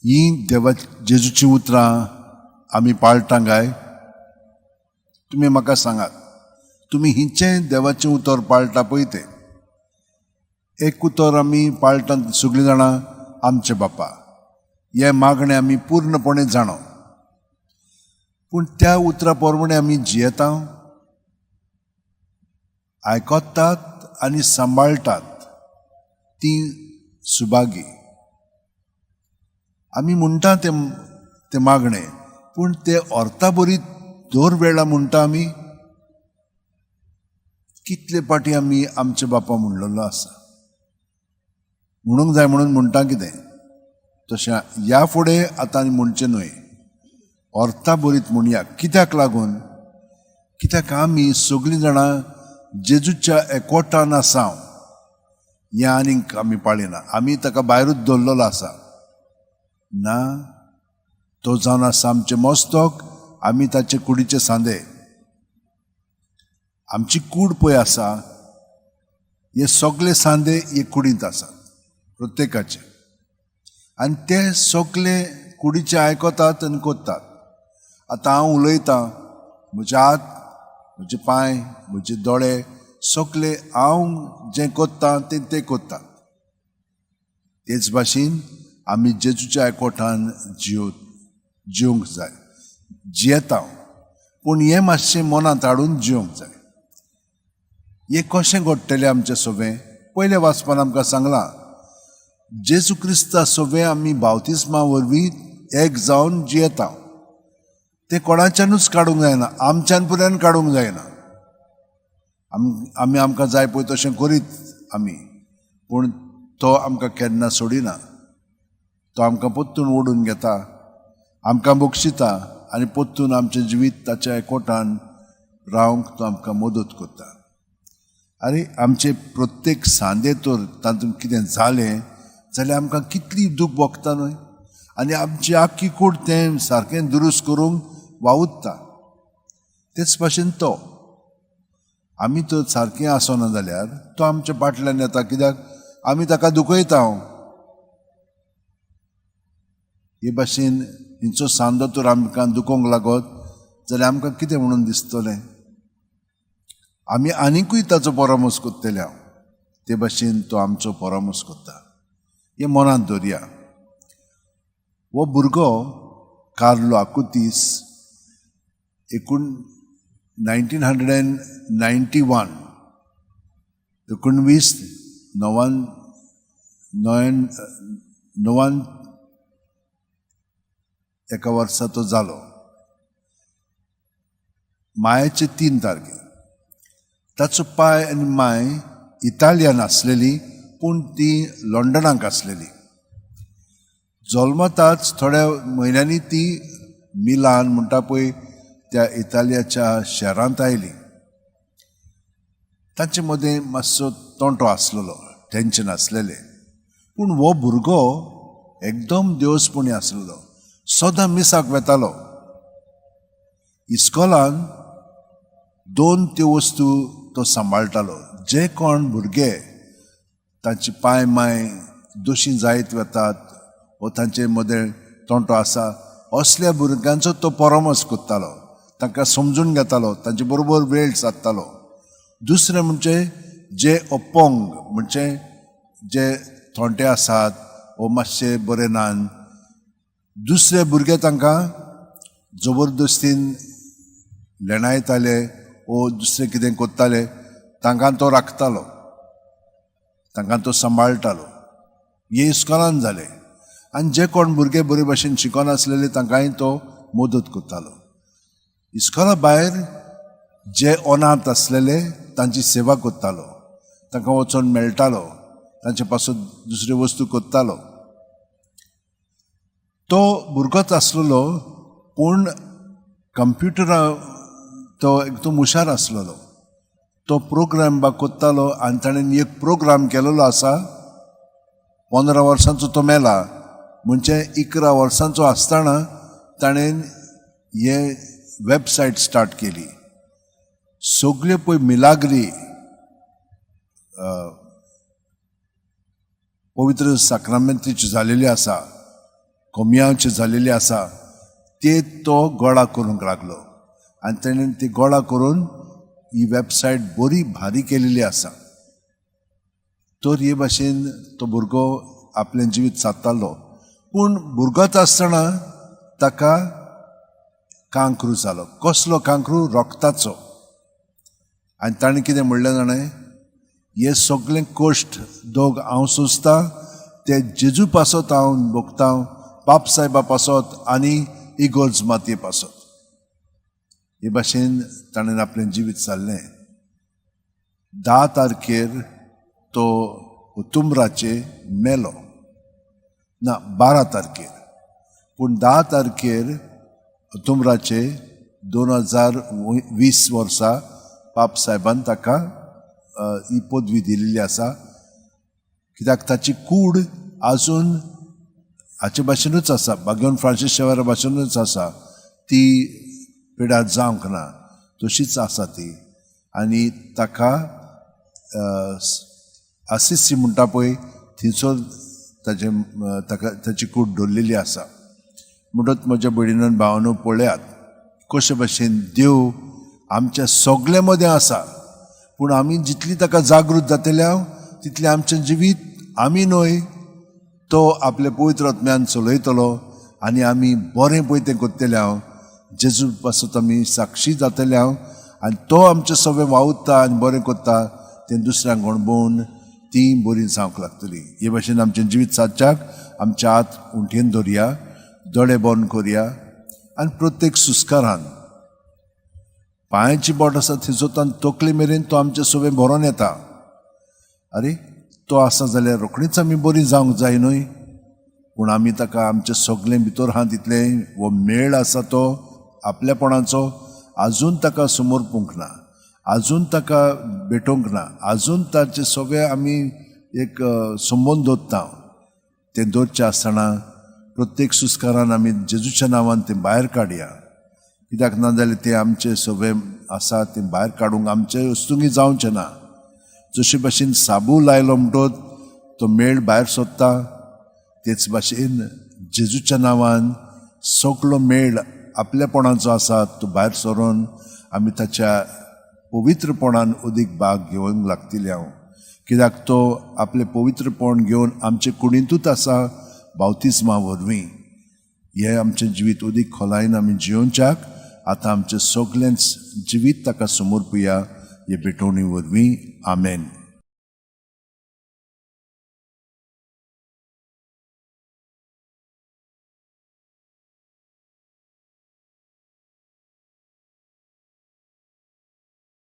ही देवा जेजूची उतरां आमी पाळटा काय? तुमी म्हाका सांगात, तुमी हिंचें देवाचें उतर पाळटा पळय तें. एक उतर आमी पाळटा सगळीं जाणां आमचे बापा, हें मागणें आमी पूर्णपणे जाणो. पूण त्या उतरा प्रमाणे आमी जियेता, आयकतात आनी सांबाळटात ती सुभागी. आमी म्हणटा ते मागणें, पूण ते अर्था बरी दर वेळा म्हणटा आमी. कितले पाटी आमी आमचे बापा म्हणलेलो आसा. म्हणूंक जाय म्हणून म्हणटा कितें, तशें ह्या फुडें आतां आनी म्हणचें न्हय, अर्था बरीत म्हणया. कित्याक लागून? कित्याक आमी सगळीं जाणां जेजूच्या एकवटान आसा. हें आनीक आमी पाळिना, आमी ताका भायरूच दवरलेलो आसा ना. तो जावन आसा आमचें मस्तक, आमी ताचे कुडीचे सांदे. आमची कूड पळय आसा, हे सगळे सांदे हे कुडींत आसात प्रत्येकाचे. आनी ते सगळे कुडीचे आयकतात आनी कोत्तात. आतां हांव उलयतां, म्हजे हात, म्हजे पांय, म्हजे दोळे सगळे हांव जें कोत्तां ते कोत्तात. तेच भाशेन आमी जेजूच्या एकवटान जिवंक जाय. जियेता, पूण हें मातशें मनांत हाडून जिवंक जाय. हें कशें घडटलें आमचें सगळें? पयले वाचपान आमकां सांगलां, जेजू क्रिस्ता सगळें आमी बावतिस्मा वरवीं एक जावन जियेता. तें कोणाच्यानूच काडूंक जायना, आमच्यान पुरान काडूंक जायना. आमी आमकां जाय पळय तशें करीत आमी, पूण तो आमकां केन्ना सोडिना. तो आमकां पोत्तून ओडून घेता, आमकां बक्षिता आनी पोत्तून आमचें जिवीत ताच्या एकवटान रावंक तो आमकां मदत करता. आरे आमचे प्रत्येक सांदे तर तातूंत कितें जालें जाल्यार आमकां कितली दूख भोगता न्हय. आनी आमची आख्खी कूड तें सारकें दुरुस्त करूंक वावुरता. तेच भाशेन तो आमी तर सारकें आसना जाल्यार तो आमच्या फाटल्यान येता. कित्याक आमी ताका दुखयता. हे भाशेन हिंचो सांदो तर आमकां दुखोवंक लागत जाल्यार आमकां कितें म्हणून दिसतलें? आमी आनिकूय ताचो परामर्श करतले. हांव ते भाशेन तो आमचो परामर्श करता. हें मनांत दवरया. हो भुरगो कार्लो आकुतीस 1991 एका वर्सा तो जालो. मायाचे 3 तारखे. ताचो पाय आनी माय इटालियान आसलेली, पूण ती लंडनाक आसलेली. जल्मताच थोड्या म्हयन्यांनी ती मिलान म्हणटा पळय त्या इटालियाच्या शारांत आयली. तांचे मदें मातसो तोंटो आसलेलो, टेन्शन आसलेलें. पूण हो भुरगो एकदम देवसपणी आसलेलो, सदां मिसाक वेतालो. इस्कॉलान 2 त्यो वस्तू तो सांबाळटालो. जे कोण भुरगे तांचे पांय माय दोशी जायत वेतात वा तांचे मदें तोंटो आसा, असल्या भुरग्यांचो तो परामर्श करतालो, तांकां समजून घेतालो, तांचे बरोबर वेळ सादतालो. दुसरें म्हणजे जे अपंग म्हणजे जे थोंटे आसात वा मातशे बरे नान, दुसरे भुरगे तांकां जबरदस्तीन लेणायताले वो दुसरें कितें कोत्ताले, तांकां तो राखतालो, तांकां तो सांबाळटालो. हे इस्कॉलान जालें. आनी जे कोण भुरगे बरे भाशेन शिकोन आसलेले तांकांय तो मदत करतालो. इस्कॉला भायर जे अनाथ आसलेले तांची सेवा करतालो, तांकां वचोन मेळटालो, तांचे पासून दुसऱ्यो वस्तू कोत्तालो. तो भुरगोच आसलेलो, पूण कंप्युटरा तो एकदम हुशार आसलेलो. तो प्रोग्राम कोत्तालो आनी ताणें एक प्रोग्राम केलेलो आसा. 15 वर्सांचो तो मेला, म्हणजे 11 वर्सांचो आसतना ताणें हे वेबसायट स्टार्ट केली. सगळ्यो पळय मिलाग्री पवित्र साक्रामेंतीच्यो जालेल्यो आसा, कोमयांचे जालेले आसा ते तो गोळा करूंक लागलो आनी ताणें ती गोळा करून ही वेबसायट बरी भारी केलेली आसा. तर हे भाशेन तो भुरगो आपलें जिवीत सादतालो. पूण भुरगोच आसतना ताका कांकरू जालो. कसलो कांकरू? रोगताचो. आनी ताणें कितें म्हणलें जाणें, हे सगळें कश्ट दोग हांव सोंसता ते जेजू पासत हांव भोगता, पाप सायबा पासत आनी इगोर्ज मातये पासत. हे भाशेन ताणें आपलें जिवीत जाल्लें. 10 तारखेर तो उतुमराचे मेलो ना 12 तारखेर. पूण 10 तारखेर उतुमराचे 2020 वर्सा पाप सायबान ताका ही पदवी दिलेली आसा. कित्याक ताची कूड आजून हाचे भाशेनूच आसा, भाग्यवन फ्रांसीस शेवारा भाशेनूच आसा. ती पिड्यार जावंक ना तशीच आसा ती. आनी ताका आसिसी म्हणटा पळय थंयसर ताची कूड दवरलेली आसा. म्हणटच म्हज्या भयणीन भावानो पळयात कशे भाशेन देव आमच्या सगळे मदें आसा. पूण आमी जितली ताका जागृत जातले तितलें आमचें जिवीत आमी न्हय तो आपले पवित्र आत्म्यान चलयतलो आनी आमी बरें पळय तें करतले जेजू पासत आमी साक्षी जातले आनी तो आमचे सगळें वावुरता आनी बरें करता तें दुसऱ्यांक अणभवून ती बरी जावंक लागतली. हे भाशेन आमचें जिवीत सादच्याक आमचे हात उंठयेन धरया, दोळे बंद करया आनी प्रत्येक सुस्कारान पांयाची बोट आसा थंयसर तकले मेरेन तो आमचें सगळें भरोन येता. अरे तो आसा जाल्यार रोखडीच आमी बरी जावंक जाय न्हय. पूण आमी ताका आमचें सगळें भितर आहा तितलें हो मेळ आसा तो आपल्यापणाचो आजून ताका समोर पोवंक ना, आजून ताका भेटोवंक ना, आजून ताचे सगळें आमी एक संबंद दवरता. तें दवरचें आसतना प्रत्येक सुस्कारान आमी जेजूच्या नांवान तें भायर काडया. कित्याक ना जाल्यार तें आमचें सगळें आसा तें भायर काडूंक आमचें वस्तुंगी जावचें ना. जशे भाशेन साबू लायलो म्हणटच तो मेळ भायर सोदता, तेच भाशेन जेजूच्या नांवान सगळो मेळ आपल्यापणाचो आसा तो भायर सरोन आमी ताच्या पवित्रपणान अदीक भाग घेवंक लागतले कित्याक तो आपलें पवित्रपण घेवन आमचे कुडींतूच आसा बावतिस्मा वरवीं. हे आमचें जिवीत अदीक खोलायेन आमी जियोवच्याक आतां आमचें सगळेंच जिवीत ताका समोर पया हे भेटोवणी वरवीं. आमेन.